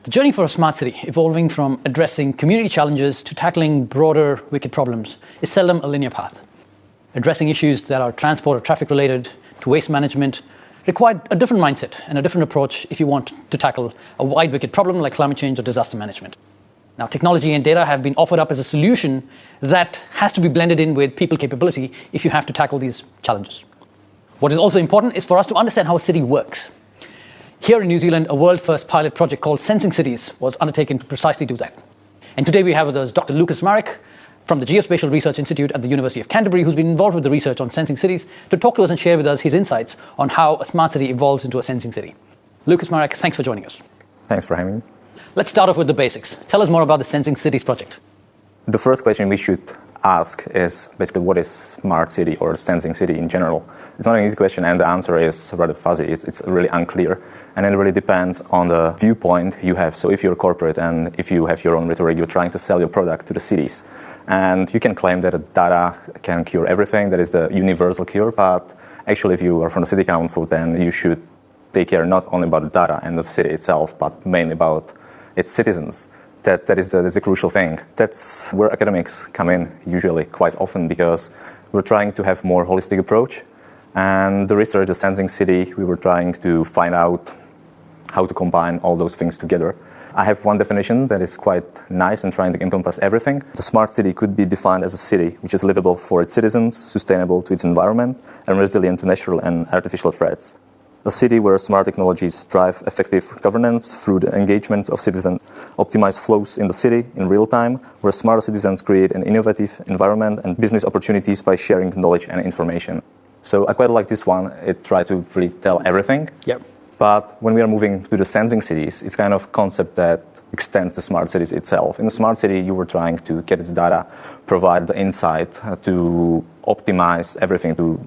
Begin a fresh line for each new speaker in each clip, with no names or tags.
The journey for a smart city, evolving from addressing community challenges to tackling broader wicked problems, is seldom a linear path. Addressing issues that are transport or traffic related to waste management require a different mindset and a different approach if you want to tackle a wide wicked problem like climate change or disaster management. Now, technology and data have been offered up as a solution that has to be blended in with people capability if you have to tackle these challenges. What is also important is for us to understand how a city works. Here in New Zealand, a world-first pilot project called Sensing Cities was undertaken to precisely do that. And today we have with us Dr. Lucas Marek from the Geospatial Research Institute at the University of Canterbury, who's been involved with the research on sensing cities, to talk to us and share with us his insights on how a smart city evolves into a sensing city. Lucas Marek, thanks for joining us.
Thanks for having me.
Let's start off with the basics. Tell us more about the Sensing Cities project.
The first question we should ask is basically what is smart city or sensing city in general? It's not an easy question, and the answer is rather fuzzy. It's really unclear, and it really depends on the viewpoint you have. So if you're a corporate and if you have your own rhetoric, you're trying to sell your product to the cities, and you can claim that data can cure everything, that is the universal cure, but actually if you are from the city council, then you should take care not only about the data and the city itself, but mainly about its citizens. That is the crucial thing. That's where academics come in usually quite often, because we're trying to have more holistic approach. And the research, the Sensing City, we were trying to find out how to combine all those things together. I have one definition that is quite nice and trying to encompass everything. The smart city could be defined as a city which is livable for its citizens, sustainable to its environment, and resilient to natural and artificial threats. A city where smart technologies drive effective governance through the engagement of citizens, optimize flows in the city in real time, where smarter citizens create an innovative environment and business opportunities by sharing knowledge and information. So I quite like this one. It tried to really tell everything.
Yep.
But when we are moving to the sensing cities, it's kind of concept that extends the smart cities itself. In the smart city, you were trying to get the data, provide the insight to optimize everything, to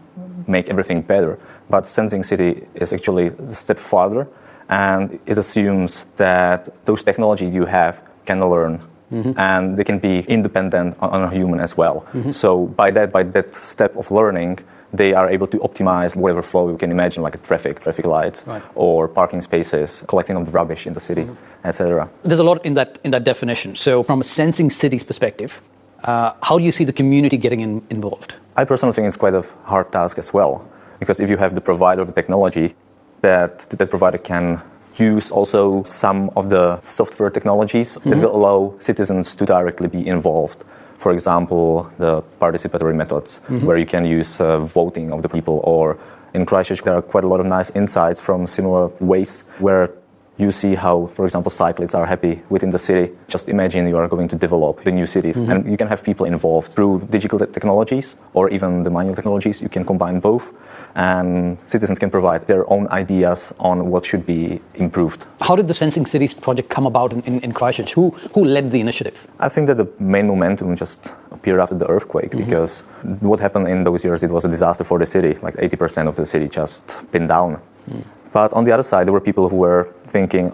make everything better. But sensing city is actually a step farther, and it assumes that those technologies you have can learn. Mm-hmm. And they can be independent on a human as well. Mm-hmm. So by that step of learning, they are able to optimize whatever flow you can imagine, like traffic lights, right, or parking spaces, collecting of the rubbish in the city, mm-hmm, etc.
There's a lot in that definition. So from a sensing cities perspective, how do you see the community getting involved?
I personally think it's quite a hard task as well, because if you have the provider of the technology, that provider can use also some of the software technologies, mm-hmm, that will allow citizens to directly be involved. For example, the participatory methods, mm-hmm, where you can use voting of the people, or in Christchurch there are quite a lot of nice insights from similar ways where you see how, for example, cyclists are happy within the city. Just imagine you are going to develop the new city, mm-hmm, and you can have people involved through digital technologies or even the manual technologies. You can combine both, and citizens can provide their own ideas on what should be improved.
How did the Sensing Cities project come about in Christchurch? Who led the initiative?
I think that the main momentum just appeared after the earthquake, mm-hmm, because what happened in those years, it was a disaster for the city. Like 80% of the city just pinned down. Mm. But on the other side, there were people who were thinking,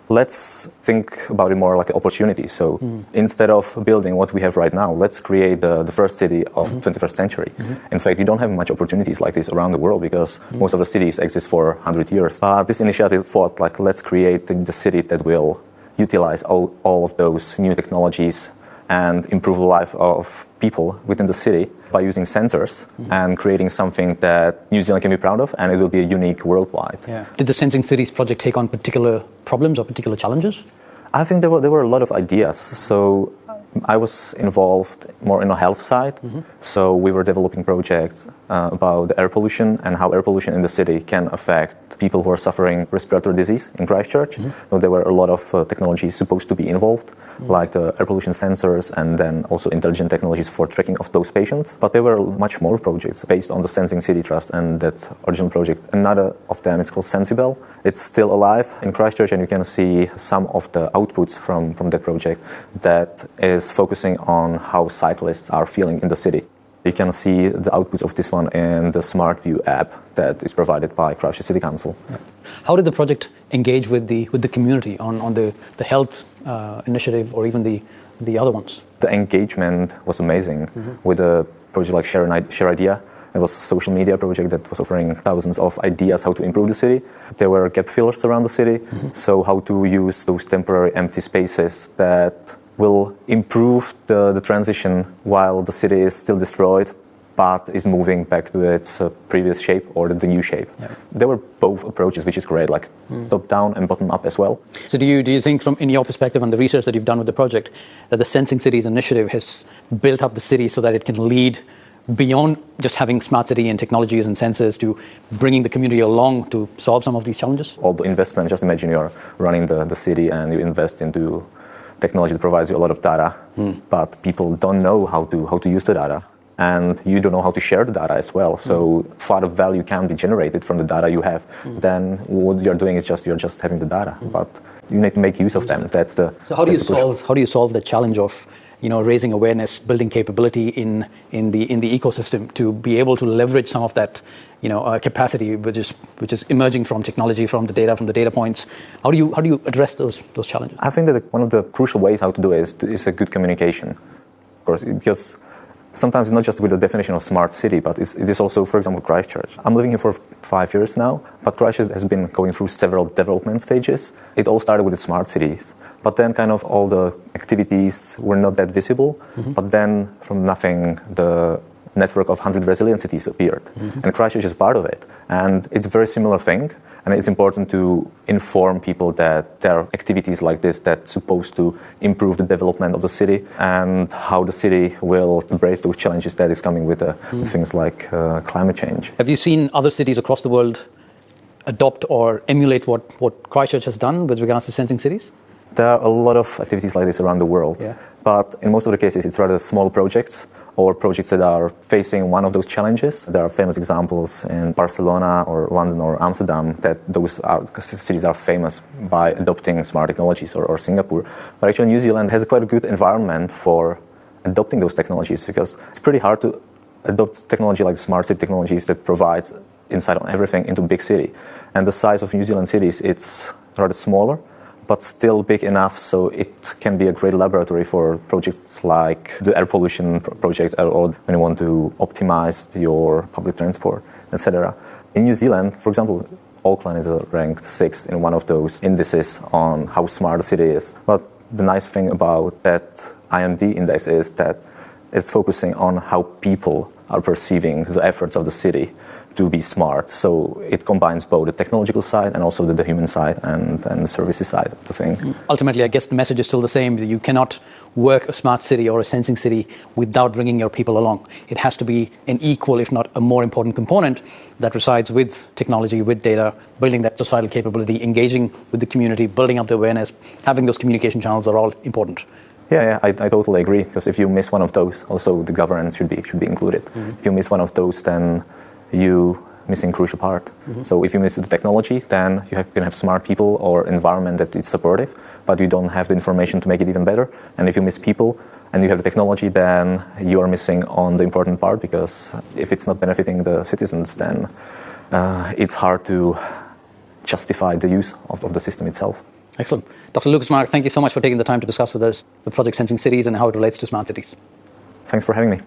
let's think about it more like an opportunity. So instead of building what we have right now, let's create the first city of 21st century. Mm-hmm. In fact, you don't have much opportunities like this around the world, because most of the cities exist for 100 years. But this initiative thought, like, let's create the city that will utilize all of those new technologies and improve the life of people within the city by using sensors, mm-hmm, and creating something that New Zealand can be proud of, and it will be unique worldwide.
Yeah. Did the Sensing Cities project take on particular problems or particular challenges?
I think there were a lot of ideas. So I was involved more in the health side. Mm-hmm. So we were developing projects about the air pollution and how air pollution in the city can affect people who are suffering respiratory disease in Christchurch. Mm-hmm. So there were a lot of technologies supposed to be involved, mm-hmm, like the air pollution sensors, and then also intelligent technologies for tracking of those patients. But there were much more projects based on the Sensing City Trust and that original project. Another of them is called Sensibel. It's still alive in Christchurch, and you can see some of the outputs from that project that is focusing on how cyclists are feeling in the city. You can see the outputs of this one in the Smart View app that is provided by Christchurch City Council. Yeah.
How did the project engage with the community on the health initiative, or even the other ones?
The engagement was amazing, mm-hmm, with a project like Share Idea. It was a social media project that was offering thousands of ideas how to improve the city. There were gap fillers around the city, so how to use those temporary empty spaces that will improve the transition while the city is still destroyed, but is moving back to its previous shape or the new shape. Yeah. There were both approaches, which is great, like top-down and bottom-up as well.
So do you think, from in your perspective and the research that you've done with the project, that the Sensing Cities initiative has built up the city so that it can lead beyond just having smart city and technologies and sensors to bringing the community along to solve some of these challenges?
All the investment, just imagine you're running the city and you invest into technology that provides you a lot of data, but people don't know how to use the data. And you don't know how to share the data as well. So further value can be generated from the data you have. Then what you're doing is you're just having the data, but you need to make use of them.
So how do you solve the challenge of raising awareness, building capability in the ecosystem to be able to leverage some of that capacity which is emerging from technology, from the data points? How do you address those challenges?
I think that one of the crucial ways how to do it is a good communication, of course, because sometimes not just with the definition of smart city, but it is also, for example, Christchurch. I'm living here for 5 years now, but Christchurch has been going through several development stages. It all started with the smart cities, but then kind of all the activities were not that visible, but then from nothing, the network of 100 resilient cities appeared, and Christchurch is part of it. And it's a very similar thing, and it's important to inform people that there are activities like this that's supposed to improve the development of the city and how the city will embrace those challenges that is coming with things like climate change.
Have you seen other cities across the world adopt or emulate what Christchurch has done with regards to sensing cities?
There are a lot of activities like this around the world, but in most of the cases it's rather small projects or projects that are facing one of those challenges. There are famous examples in Barcelona or London or Amsterdam that those cities are famous by adopting smart technologies, or Singapore. But actually New Zealand has quite a good environment for adopting those technologies, because it's pretty hard to adopt technology like smart city technologies that provides insight on everything into a big city. And the size of New Zealand cities, it's rather smaller, but still big enough so it can be a great laboratory for projects like the air pollution project, or when you want to optimize your public transport, etc. In New Zealand, for example, Auckland is ranked 6th in one of those indices on how smart a city is. But the nice thing about that IMD index is that it's focusing on how people are perceiving the efforts of the city to be smart. So it combines both the technological side and also the human side and the services side of the thing.
Ultimately, I guess the message is still the same. You cannot work a smart city or a sensing city without bringing your people along. It has to be an equal, if not a more important component that resides with technology, with data, building that societal capability, engaging with the community, building up the awareness, having those communication channels are all important.
Yeah, I totally agree, because if you miss one of those, also the governance should be included. If you miss one of those, then you missing crucial part. So if you miss the technology, then you can have smart people or environment that is supportive, but you don't have the information to make it even better. And if you miss people and you have the technology, then you are missing on the important part, because if it's not benefiting the citizens, then it's hard to justify the use of the system itself.
Excellent. Dr. Lucas Mark, thank you so much for taking the time to discuss with us the project Sensing Cities and how it relates to smart cities.
Thanks for having me.